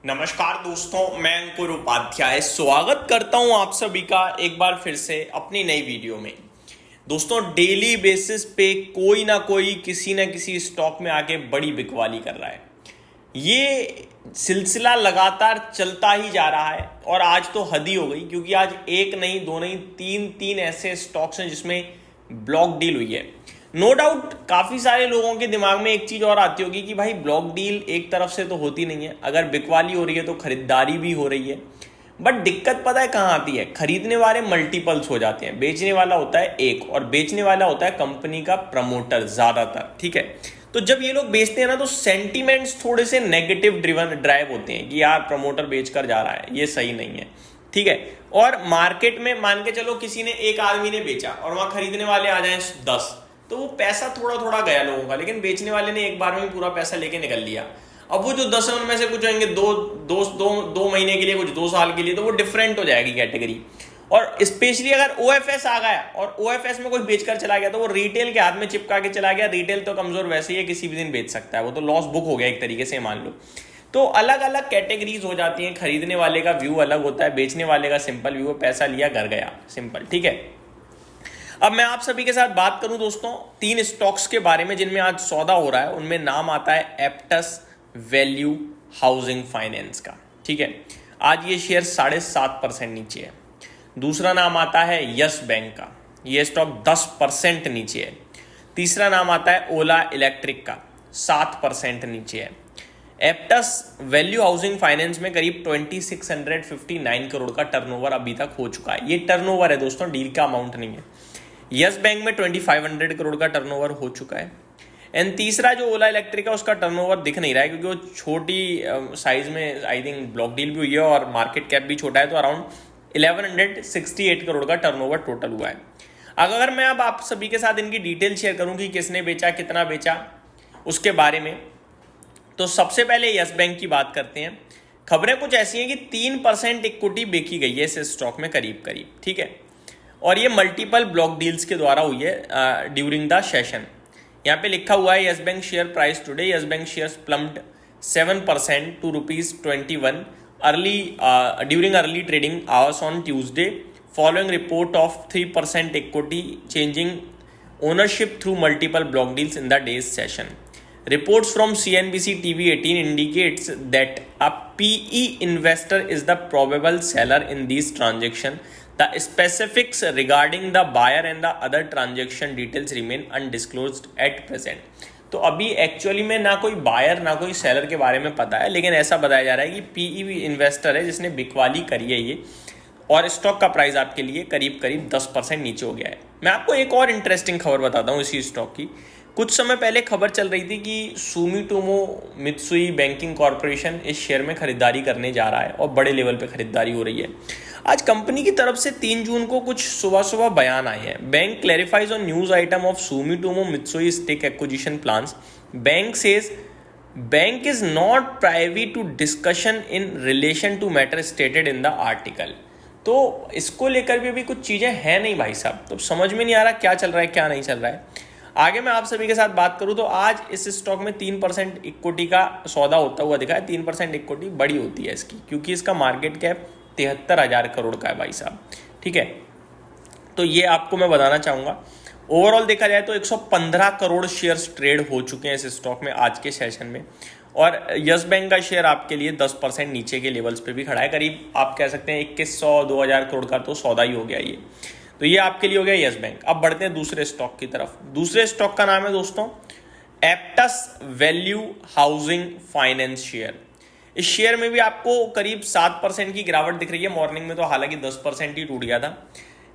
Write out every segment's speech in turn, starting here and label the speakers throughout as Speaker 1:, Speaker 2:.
Speaker 1: नमस्कार दोस्तों, मैं अंकुर उपाध्याय स्वागत करता हूं आप सभी का एक बार फिर से अपनी नई वीडियो में। दोस्तों, डेली बेसिस पे कोई ना कोई किसी ना किसी स्टॉक में आके बड़ी बिकवाली कर रहा है। ये सिलसिला लगातार चलता ही जा रहा है और आज तो हद ही हो गई, क्योंकि आज एक नहीं, दो नहीं, तीन ऐसे स्टॉक्स हैं जिसमें ब्लॉक डील हुई है। नो डाउट काफी सारे लोगों के दिमाग में एक चीज और आती होगी कि भाई ब्लॉक डील एक तरफ से तो होती नहीं है, अगर बिकवाली हो रही है तो खरीदारी भी हो रही है। बट दिक्कत पता है कहाँ आती है? खरीदने वाले मल्टीपल्स हो जाते हैं, बेचने वाला होता है एक, और बेचने वाला होता है कंपनी का प्रमोटर ज्यादातर। ठीक है, तो जब ये लोग बेचते हैं ना तो सेंटीमेंट्स थोड़े से नेगेटिव ड्राइव होते हैं कि यार प्रमोटर बेचकर जा रहा है, ये सही नहीं है। ठीक है, और मार्केट में मान के चलो किसी ने, एक आदमी ने बेचा और वहां खरीदने वाले आ जाए 10, तो वो पैसा थोड़ा थोड़ा गया लोगों का, लेकिन बेचने वाले ने एक बार में पूरा पैसा लेके निकल लिया। अब वो जो 10 है उनमें से कुछ होंगे दो महीने के लिए, कुछ 2 साल के लिए, तो वो डिफरेंट हो जाएगी कैटेगरी। और स्पेशली अगर ओएफएस आ गया और ओएफएस में कोई बेचकर चला गया तो वो रिटेल के हाथ में चिपका के चला गया। रिटेल तो कमजोर वैसे ही है, किसी भी दिन बेच सकता है, वो तो लॉस बुक हो गया एक तरीके से मान लो। तो अलग अलग कैटेगरीज हो जाती हैं। खरीदने वाले का व्यू अलग होता है, बेचने वाले का सिंपल व्यू, पैसा लिया घर गया, सिंपल। ठीक है, अब मैं आप सभी के साथ बात करूं दोस्तों 3 स्टॉक्स के बारे में जिनमें आज सौदा हो रहा है। उनमें नाम आता है एप्टस वैल्यू हाउसिंग फाइनेंस का। ठीक है, आज ये शेयर 7.5% नीचे है। दूसरा नाम आता है यस बैंक का, ये स्टॉक 10% नीचे है। तीसरा नाम आता है ओला इलेक्ट्रिक का, 7% नीचे है। एप्टस वैल्यू हाउसिंग फाइनेंस में करीब 2659 करोड़ का टर्नओवर अभी तक हो चुका है। ये टर्नओवर है दोस्तों, डील का अमाउंट नहीं है। यस बैंक में 2500 करोड़ का टर्नओवर हो चुका है। एंड तीसरा जो ओला इलेक्ट्रिक है उसका टर्नओवर दिख नहीं रहा है, क्योंकि वो छोटी साइज में आई थिंक ब्लॉक डील भी हुई है और मार्केट कैप भी छोटा है, तो अराउंड 1168 करोड़ का टर्नओवर टोटल हुआ है। अगर मैं अब आप सभी के साथ इनकी डिटेल शेयर करूं कि किसने बेचा, कितना बेचा, उसके बारे में, तो सबसे पहले यस बैंक की बात करते हैं। खबरें कुछ ऐसी हैं कि 3% इक्विटी बेची गई है इस स्टॉक में करीब करीब। ठीक है, और ये मल्टीपल ब्लॉक डील्स के द्वारा हुई है ड्यूरिंग द सेशन। यहाँ पे लिखा हुआ है Yes Bank share price today, Yes Bank shares plunged 7% to ₹21 early during early trading hours on Tuesday following report of 3% equity changing ownership through multiple block deals in the day's session. Reports from CNBC TV18 indicates that a PE investor is the probable seller in these transactions. The specifics regarding the buyer and the other transaction details remain undisclosed at present. तो अभी actually में ना कोई buyer ना कोई seller के बारे में पता है, लेकिन ऐसा बताया जा रहा है कि पीई इन्वेस्टर है जिसने बिकवाली करी है ये, और स्टॉक का प्राइस आपके लिए करीब करीब 10% नीचे हो गया है। मैं आपको एक और इंटरेस्टिंग खबर बताता हूँ इसी स्टॉक की। कुछ समय पहले खबर चल रही थी कि सुमिटोमो मित्सुई बैंकिंग कॉरपोरेशन इस शेयर में खरीदारी करने जा रहा है और बड़े लेवल पे खरीदारी हो रही है। आज कंपनी की तरफ से 3 जून को कुछ सुबह बयान आए हैं। Bank clarifies on news item of Sumitomo Mitsui stake acquisition plans. Bank says bank is not privy to discussion in relation to matter stated in the article. तो इसको लेकर भी अभी कुछ चीजें हैं नहीं भाई साहब, तो समझ में नहीं आ रहा क्या चल रहा है क्या नहीं चल रहा है। आगे मैं आप सभी के साथ बात करूं तो आज इस स्टॉक में 3% इक्विटी का सौदा होता हुआ दिखा है। 3% इक्विटी बड़ी होती है इसकी, क्योंकि इसका मार्केट कैप 73,000 करोड़ का है भाई साहब। ठीक है, तो ये आपको मैं बताना चाहूंगा। ओवरऑल देखा जाए तो 115 करोड़ शेयर्स ट्रेड हो चुके हैं इस स्टॉक में आज के सेशन में, और यस बैंक का शेयर आपके लिए 10% नीचे के लेवल्स पे भी खड़ा है। करीब आप कह सकते हैं 2100-2000 करोड़ का तो सौदा ही हो गया ये। तो ये आपके लिए हो गया यस बैंक। अब बढ़ते हैं दूसरे स्टॉक की तरफ। दूसरे स्टॉक का नाम है दोस्तों Aptus value housing finance share. इस शेयर में भी आपको करीब 7% की गिरावट दिख रही है। मॉर्निंग में तो हालांकि 10% ही टूट गया था।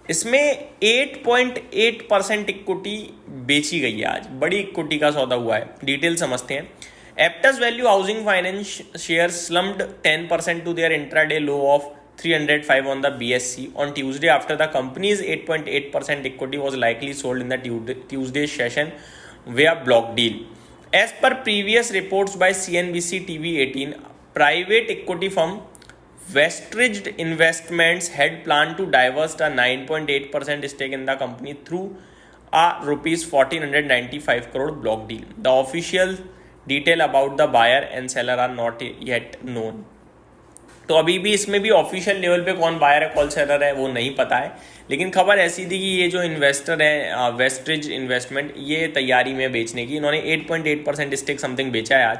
Speaker 1: इसमें 8.8% इक्विटी बेची गई है आज, बड़ी इक्विटी का सौदा हुआ है। डिटेल समझते हैं। Aptus value housing finance share slumped 10% to their intraday low of 305 on the BSE on Tuesday after the company's 8.8% equity was likely sold in the Tuesday session via block deal. As per previous reports by CNBC TV18, private equity firm Westridge Investments had planned to divest a 9.8% stake in the company through a rupees 1,495 crore block deal. The official detail about the buyer and seller are not yet known. तो अभी भी इसमें भी official level पे कौन buyer है कौन seller है वो नहीं पता है, लेकिन खबर ऐसी थी कि ये जो इन्वेस्टर है वेस्टरिज इन्वेस्टमेंट, ये तैयारी में बेचने की, इन्होंने 8.8% स्टेक समथिंग बेचा है आज,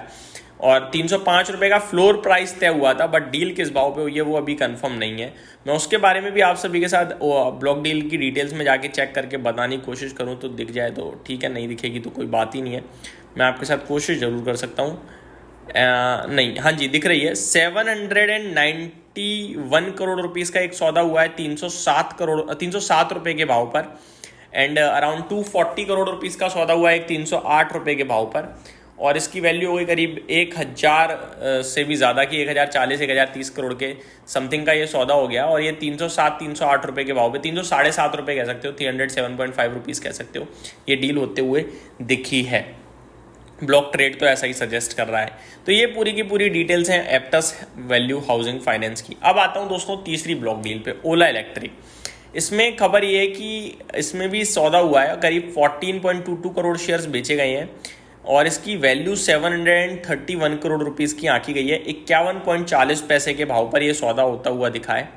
Speaker 1: और 305 रुपये का फ्लोर प्राइस तय हुआ था, बट डील किस भाव पे हुई है वो अभी कंफर्म नहीं है। मैं उसके बारे में भी आप सभी के साथ ब्लॉक डील की डिटेल्स में जाके चेक करके बताने की कोशिश करूँ तो दिख जाए तो ठीक है, नहीं दिखेगी तो कोई बात ही नहीं है, मैं आपके साथ कोशिश ज़रूर कर सकता हूँ। नहीं, हाँ जी दिख रही है, 791 करोड़ रुपीज़ का एक सौदा हुआ है 307 रुपये के भाव पर, एंड अराउंड 240 करोड़ रुपीज़ का सौदा हुआ है एक 308 रुपये के भाव पर, और इसकी वैल्यू हो गई करीब 1000 से भी ज़्यादा की 1040 1030 करोड़ के समथिंग का ये सौदा हो गया, और ये 308 रुपये के भाव पे 307.5 रुपये कह सकते हो, 307.5 रुपीज़ कह सकते हो, ये डील होते हुए दिखी है। ब्लॉक ट्रेड तो ऐसा ही सजेस्ट कर रहा है। तो ये पूरी की पूरी डिटेल्स हैं एप्टस वैल्यू हाउसिंग फाइनेंस की। अब आता हूँ दोस्तों तीसरी ब्लॉक डील पे, ओला इलेक्ट्रिक। इसमें खबर ये है कि इसमें भी सौदा हुआ है, करीब 14.22 करोड़ शेयर्स बेचे गए हैं, और इसकी वैल्यू 731 करोड़ रुपीज़ की आंकी गई है। 51.40 पैसे के भाव पर यह सौदा होता हुआ दिखा है,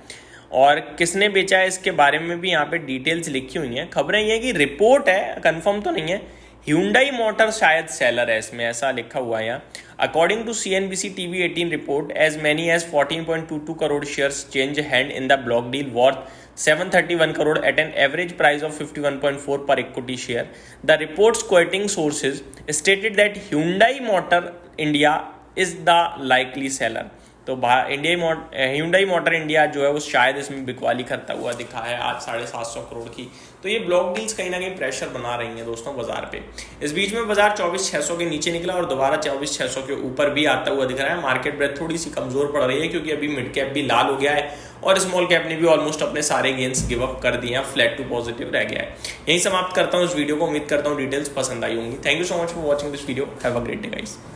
Speaker 1: और किसने बेचा है इसके बारे में भी यहाँ पे डिटेल्स लिखी हुई हैं। खबरें ये कि रिपोर्ट है, कंफर्म तो नहीं है, Hyundai मोटर शायद सेलर है इसमें, ऐसा लिखा हुआ है यहाँ। According to CNBC TV 18 report, as many as 14.22 crore shares change hand in the block deal worth 731 crore at an average price of 51.4 per equity share. The report's quoting sources stated that Hyundai Motor India is the likely seller. तो Hyundai motor India जो है वो शायद इसमें बिकवाली करता हुआ दिखा है आज 750 करोड़ की। तो ये ब्लॉक डील्स कहीं ना कहीं प्रेशर बना रही हैं दोस्तों बाजार पे। इस बीच में बाजार 24,600 के नीचे निकला और दोबारा 24,600 के ऊपर भी आता हुआ दिख रहा है। मार्केट ब्रेथ थोड़ी सी कमजोर पड़ रही है क्योंकि अभी मिड कैप भी लाल हो गया है और स्मॉल कैप ने भी ऑलमोस्ट अपने सारे गेंस गिव अप कर दिए हैं, फ्लैट टू पॉजिटिव रह गया है। यही समाप्त करता हूँ इस वीडियो को, उम्मीद करता हूँ डिटेल्स पसंद आई होंगी। Thank you so much for watching this video, have a great day guys.